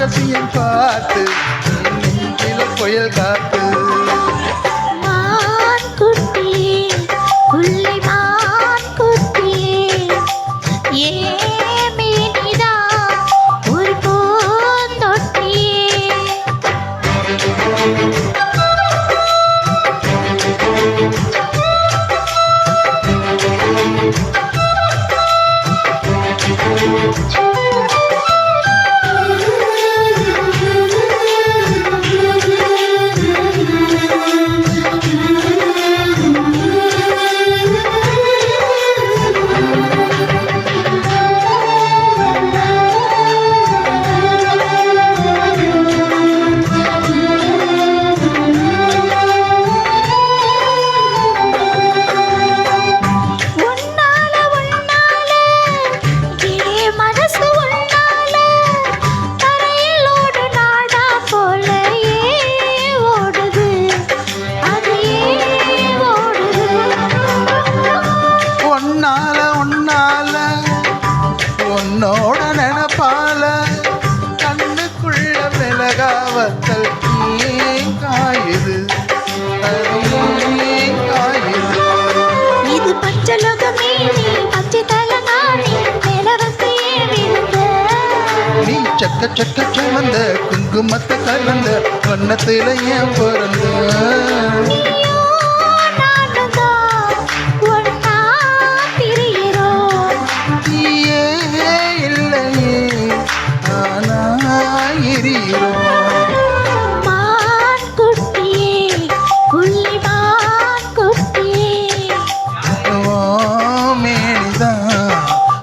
ரகசியம் பார்த்து நெஞ்சில புயல் காத்து மான் குட்டியே புள்ளை மான் குட்டியே ஏமினிதா ஒரு பூந்தொட்டியே உன்னோட நினப்பால கண்ணுக்குள்ள மிளகாவத்தல் காயுது காயுது இது பஞ்சலோகமே நீ பச்சை தலகாணி நீ சக்க சக்க சுமந்த குங்குமத்தை கலந்த வண்ணத்தில ஏன் பிறந்த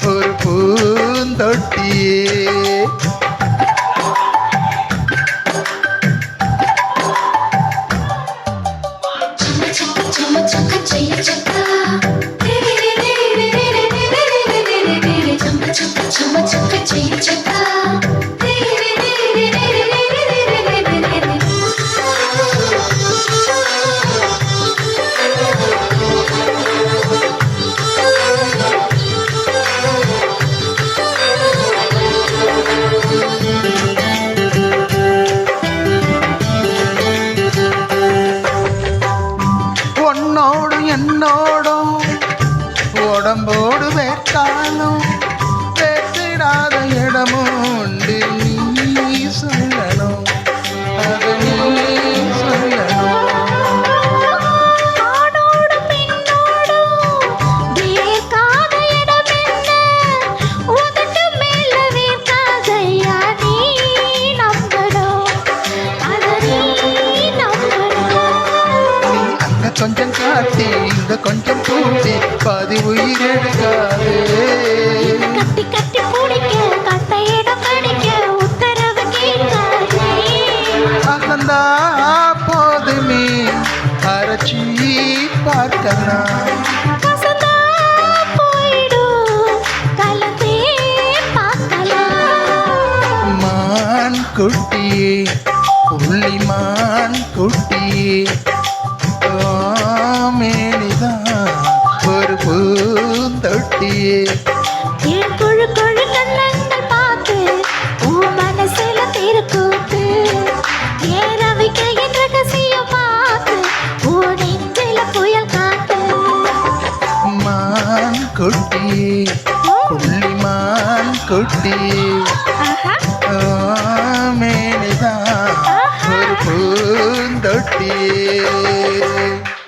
ஒரு பூந்தொட்டியே உன்னோடும் என்னோடும் உடம்போடு வேட்டாலும் வேட்டிடாத இடமும் உண்டு நீ சொல்லணும் அது நீ சொல்லணும் கொஞ்சம் காட்டி இங்க கொஞ்சம் கூட்டி பாதி உயிர் எடுக்காது கட்டி கட்டி பிடிக்க கட்டையிடம் கடிக்க உத்தரவு கேட்காதே அகந்தா போதுமே அரைச்சி பார்க்கலாம் கசந்தா போயிடும் கலந்தே பார்க்கலாம் மான் குட்டியே புள்ளி மான் குட்டியே மேனிதான் ஒரு பூந்தொட்டியே என் கொழு கொழு கண்ணங்கள் பார்த்து உன் மனசுல திருக்கூத்து ஏறவைக்க என் ரகசியம் பார்த்து உன் நெஞ்சில புயல் காத்து மான் குட்டியே புள்ளி மான் குட்டியே